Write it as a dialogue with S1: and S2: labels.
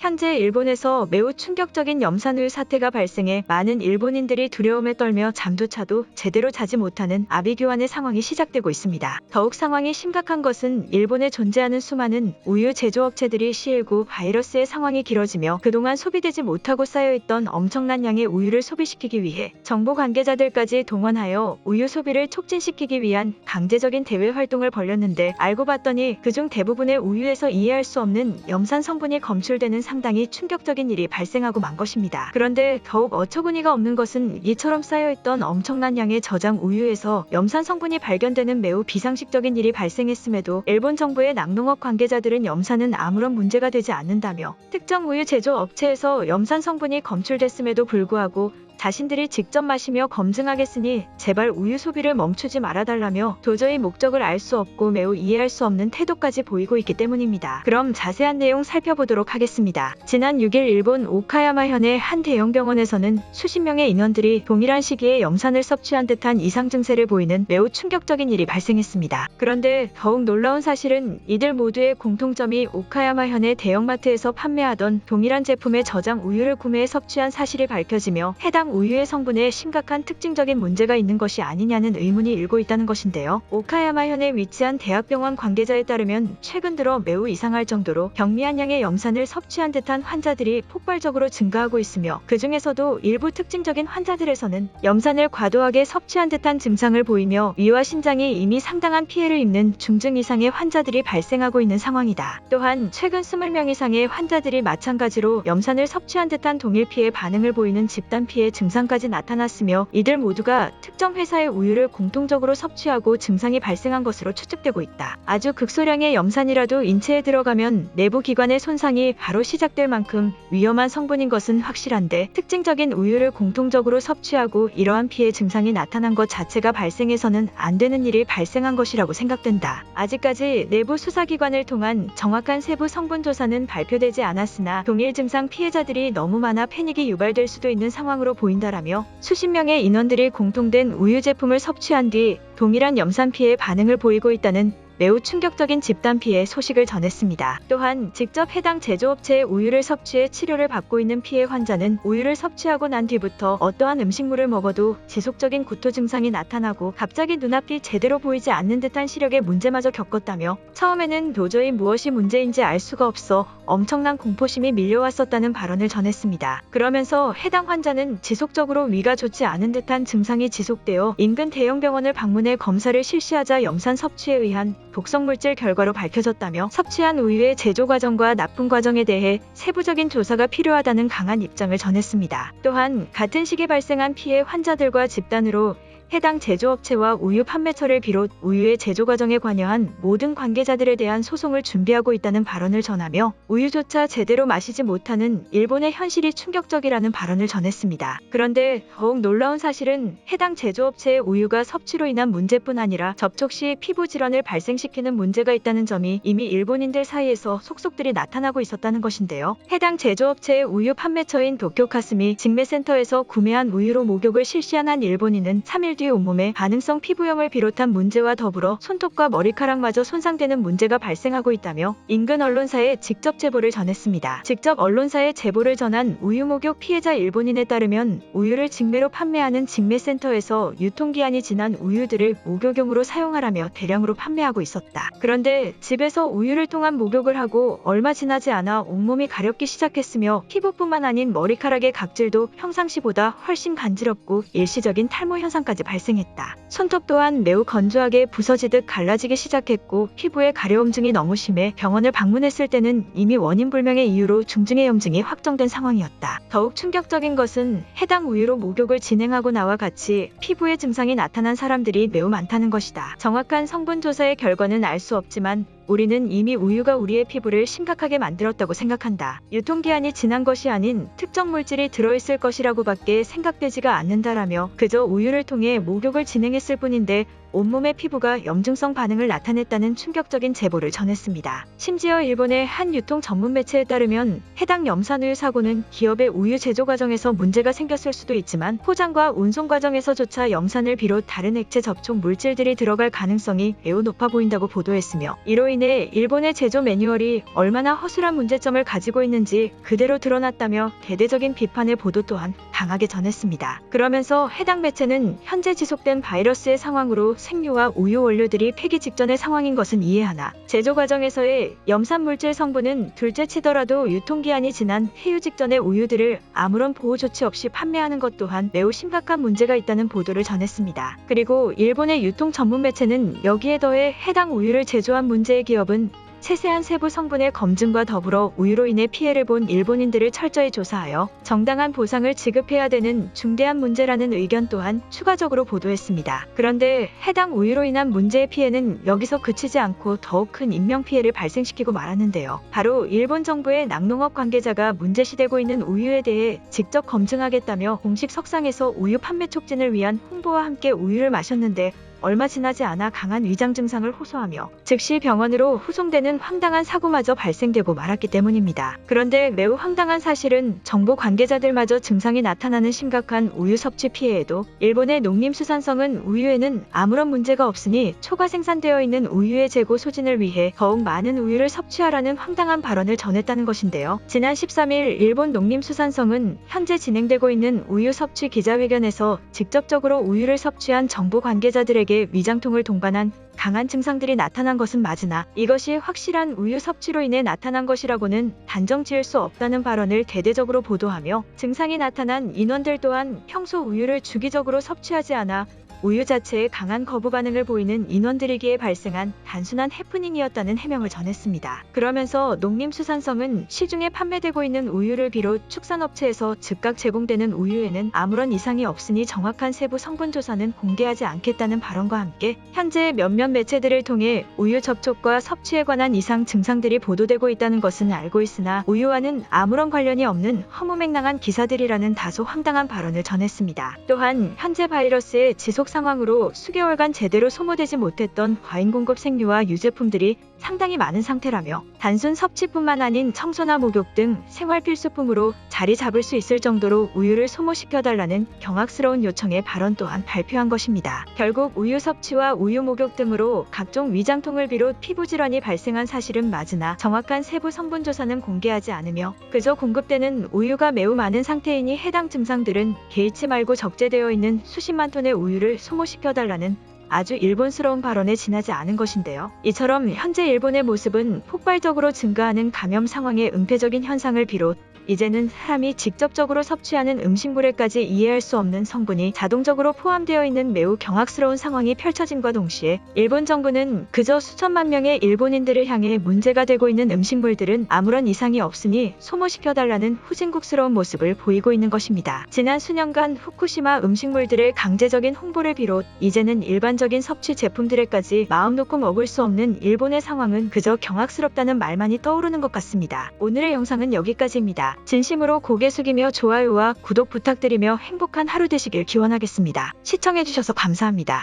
S1: 현재 일본에서 매우 충격적인 염산우유 사태가 발생해 많은 일본인들이 두려움에 떨며 잠조차도 제대로 자지 못하는 아비규환의 상황이 시작되고 있습니다. 더욱 상황이 심각한 것은 일본에 존재하는 수많은 우유 제조업체들이 시일구 바이러스의 상황이 길어지며 그동안 소비되지 못하고 쌓여있던 엄청난 양의 우유를 소비시키기 위해 정보 관계자들까지 동원하여 우유 소비를 촉진시키기 위한 강제적인 대외 활동을 벌였는데 알고 봤더니 그중 대부분의 우유에서 이해할 수 없는 염산 성분이 검출되는 상당히 충격적인 일이 발생하고 만 것입니다. 그런데 더욱 어처구니가 없는 것은 이처럼 쌓여있던 엄청난 양의 저장 우유에서 염산 성분이 발견되는 매우 비상식적인 일이 발생했음에도 일본 정부의 낙농업 관계자들은 염산은 아무런 문제가 되지 않는다며 특정 우유 제조 업체에서 염산 성분이 검출됐음에도 불구하고 자신들이 직접 마시며 검증하겠으니 제발 우유 소비를 멈추지 말아달라며 도저히 목적을 알 수 없고 매우 이해할 수 없는 태도까지 보이고 있기 때문입니다. 그럼 자세한 내용 살펴보도록 하겠습니다. 지난 6일 일본 오카야마현의 한 대형 병원에서는 수십 명의 인원들이 동일한 시기에 염산을 섭취한 듯한 이상 증세를 보이는 매우 충격적인 일이 발생했습니다. 그런데 더욱 놀라운 사실은 이들 모두의 공통점이 오카야마현의 대형마트에서 판매하던 동일한 제품의 저장 우유를 구매해 섭취한 사실이 밝혀지며 해당 우유의 성분에 심각한 특징적인 문제가 있는 것이 아니냐는 의문이 일고 있다는 것인데요. 오카야마현에 위치한 대학병원 관계자에 따르면 최근 들어 매우 이상할 정도로 경미한 양의 염산을 섭취한 듯한 환자들이 폭발적으로 증가하고 있으며 그 중에서도 일부 특징적인 환자들에서는 염산을 과도하게 섭취한 듯한 증상을 보이며 위와 신장이 이미 상당한 피해를 입는 중증 이상의 환자들이 발생하고 있는 상황이다. 또한 최근 20명 이상의 환자들이 마찬가지로 염산을 섭취한 듯한 동일 피해 반응을 보이는 집단 피해 증상까지 나타났으며 이들 모두가 특정 회사의 우유를 공통적으로 섭취하고 증상이 발생한 것으로 추측되고 있다. 아주 극소량의 염산이라도 인체에 들어가면 내부 기관의 손상이 바로 시작될 만큼 위험한 성분인 것은 확실한데 특징적인 우유를 공통적으로 섭취하고 이러한 피해 증상이 나타난 것 자체가 발생해서는 안 되는 일이 발생한 것이라고 생각된다. 아직까지 내부 수사기관을 통한 정확한 세부 성분 조사는 발표되지 않았으나 동일 증상 피해자들이 너무 많아 패닉이 유발될 수도 있는 상황으로 보인다라며 수십 명의 인원들이 공통된 우유 제품을 섭취한 뒤 동일한 염산 피해 반응을 보이고 있다는 매우 충격적인 집단 피해 소식을 전했습니다. 또한 직접 해당 제조업체의 우유를 섭취해 치료를 받고 있는 피해 환자는 우유를 섭취하고 난 뒤부터 어떠한 음식물을 먹어도 지속적인 구토 증상이 나타나고 갑자기 눈앞이 제대로 보이지 않는 듯한 시력의 문제마저 겪었다며 처음에는 도저히 무엇이 문제인지 알 수가 없어 엄청난 공포심이 밀려왔었다는 발언을 전했습니다. 그러면서 해당 환자는 지속적으로 위가 좋지 않은 듯한 증상이 지속되어 인근 대형 병원을 방문해 검사를 실시하자 염산 섭취에 의한 독성물질 결과로 밝혀졌다며 섭취한 우유의 제조 과정과 납품 과정에 대해 세부적인 조사가 필요하다는 강한 입장을 전했습니다. 또한 같은 시기 발생한 피해 환자들과 집단으로 해당 제조업체와 우유 판매처를 비롯 우유의 제조 과정에 관여한 모든 관계자들에 대한 소송을 준비하고 있다는 발언을 전하며 우유조차 제대로 마시지 못하는 일본의 현실이 충격적이라는 발언을 전했습니다. 그런데 더욱 놀라운 사실은 해당 제조업체의 우유가 섭취로 인한 문제뿐 아니라 접촉 시 피부 질환을 발생시키는 문제가 있다는 점이 이미 일본인들 사이에서 속속들이 나타나고 있었다는 것인데요. 해당 제조업체의 우유 판매처인 도쿄카스미 직매센터에서 구매한 우유로 목욕을 실시한 한 일본인은 3일 뒤 온몸에 반응성 피부염을 비롯한 문제와 더불어 손톱과 머리카락마저 손상되는 문제가 발생하고 있다며 인근 언론사에 직접 제보를 전했습니다. 직접 언론사에 제보를 전한 우유 목욕 피해자 일본인에 따르면 우유를 직매로 판매하는 직매센터에서 유통기한이 지난 우유들을 목욕용으로 사용하라며 대량으로 판매하고 있었다. 그런데 집에서 우유를 통한 목욕을 하고 얼마 지나지 않아 온몸이 가렵기 시작했으며 피부뿐만 아닌 머리카락의 각질도 평상시보다 훨씬 간지럽고 일시적인 탈모 현상까지 발생했다. 손톱 또한 매우 건조하게 부서지듯 갈라지기 시작했고 피부에 가려움증이 너무 심해 병원을 방문했을 때는 이미 원인 불명의 이유로 중증의 염증이 확정된 상황이었다. 더욱 충격적인 것은 해당 우유로 목욕을 진행하고 나와 같이 피부에 증상이 나타난 사람들이 매우 많다는 것이다. 정확한 성분 조사의 결과는 알 수 없지만 우리는 이미 우유가 우리의 피부를 심각하게 만들었다고 생각한다. 유통기한이 지난 것이 아닌 특정 물질이 들어있을 것이라고밖에 생각되지가 않는다라며 그저 우유를 통해 목욕을 진행했을 뿐인데 온몸의 피부가 염증성 반응을 나타냈다는 충격적인 제보를 전했습니다. 심지어 일본의 한 유통 전문 매체에 따르면 해당 염산우유 사고는 기업의 우유 제조 과정에서 문제가 생겼을 수도 있지만 포장과 운송 과정에서조차 염산을 비롯 다른 액체 접촉 물질들이 들어갈 가능성이 매우 높아 보인다고 보도했으며, 이로 인해 일본의 제조 매뉴얼이 얼마나 허술한 문제점을 가지고 있는지 그대로 드러났다며 대대적인 비판의 보도 또한 강하게 전했습니다. 그러면서 해당 매체는 현재 지속된 바이러스의 상황으로 생유와 우유 원료들이 폐기 직전의 상황인 것은 이해하나 제조 과정에서의 염산 물질 성분은 둘째치더라도 유통기한이 지난 폐유 직전의 우유들을 아무런 보호 조치 없이 판매하는 것 또한 매우 심각한 문제가 있다는 보도를 전했습니다. 그리고 일본의 유통 전문 매체는 여기에 더해 해당 우유를 제조한 문제의 기업은 세세한 세부 성분의 검증과 더불어 우유로 인해 피해를 본 일본인들을 철저히 조사하여 정당한 보상을 지급해야 되는 중대한 문제라는 의견 또한 추가적으로 보도했습니다. 그런데 해당 우유로 인한 문제의 피해는 여기서 그치지 않고 더욱 큰 인명피해를 발생시키고 말았는데요. 바로 일본 정부의 낙농업 관계자가 문제시되고 있는 우유에 대해 직접 검증하겠다며 공식 석상에서 우유 판매 촉진을 위한 홍보와 함께 우유를 마셨는데 얼마 지나지 않아 강한 위장 증상을 호소하며 즉시 병원으로 후송되는 황당한 사고마저 발생되고 말았기 때문입니다. 그런데 매우 황당한 사실은 정부 관계자들마저 증상이 나타나는 심각한 우유 섭취 피해에도 일본의 농림수산성은 우유에는 아무런 문제가 없으니 초과 생산되어 있는 우유의 재고 소진을 위해 더욱 많은 우유를 섭취하라는 황당한 발언을 전했다는 것인데요. 지난 13일 일본 농림수산성은 현재 진행되고 있는 우유 섭취 기자회견에서 직접적으로 우유를 섭취한 정부 관계자들에게 위장통을 동반한 강한 증상들이 나타난 것은 맞으나 이것이 확실한 우유 섭취로 인해 나타난 것이라고는 단정 지을 수 없다는 발언을 대대적으로 보도하며, 증상이 나타난 인원들 또한 평소 우유를 주기적으로 섭취하지 않아 우유 자체에 강한 거부 반응을 보이는 인원들이기에 발생한 단순한 해프닝이었다는 해명을 전했습니다. 그러면서 농림수산성은 시중에 판매되고 있는 우유를 비롯 축산업체에서 즉각 제공되는 우유에는 아무런 이상이 없으니 정확한 세부 성분 조사는 공개하지 않겠다는 발언과 함께 현재 몇몇 매체들을 통해 우유 접촉과 섭취에 관한 이상 증상들이 보도되고 있다는 것은 알고 있으나 우유와는 아무런 관련이 없는 허무맹랑한 기사들이라는 다소 황당한 발언을 전했습니다. 또한 현재 바이러스의 지속 상황으로 수개월간 제대로 소모되지 못했던 과잉 공급 생유와 유제품들이 상당히 많은 상태라며 단순 섭취뿐만 아닌 청소나 목욕 등 생활 필수품으로 자리 잡을 수 있을 정도로 우유를 소모시켜달라는 경악스러운 요청의 발언 또한 발표한 것입니다. 결국 우유 섭취와 우유 목욕 등으로 각종 위장통을 비롯 피부 질환이 발생한 사실은 맞으나 정확한 세부 성분 조사는 공개하지 않으며 그저 공급되는 우유가 매우 많은 상태이니 해당 증상들은 개의치 말고 적재되어 있는 수십만 톤의 우유를 소모시켜달라는 아주 일본스러운 발언에 지나지 않은 것인데요. 이처럼 현재 일본의 모습은 폭발적으로 증가하는 감염 상황의 은폐적인 현상을 비롯 이제는 사람이 직접적으로 섭취하는 음식물에까지 이해할 수 없는 성분이 자동적으로 포함되어 있는 매우 경악스러운 상황이 펼쳐짐과 동시에 일본 정부는 그저 수천만 명의 일본인들을 향해 문제가 되고 있는 음식물들은 아무런 이상이 없으니 소모시켜달라는 후진국스러운 모습을 보이고 있는 것입니다. 지난 수년간 후쿠시마 음식물들의 강제적인 홍보를 비롯 이제는 일반적인 섭취 제품들에까지 마음 놓고 먹을 수 없는 일본의 상황은 그저 경악스럽다는 말만이 떠오르는 것 같습니다. 오늘의 영상은 여기까지입니다. 진심으로 고개 숙이며 좋아요와 구독 부탁드리며 행복한 하루 되시길 기원하겠습니다. 시청해주셔서 감사합니다.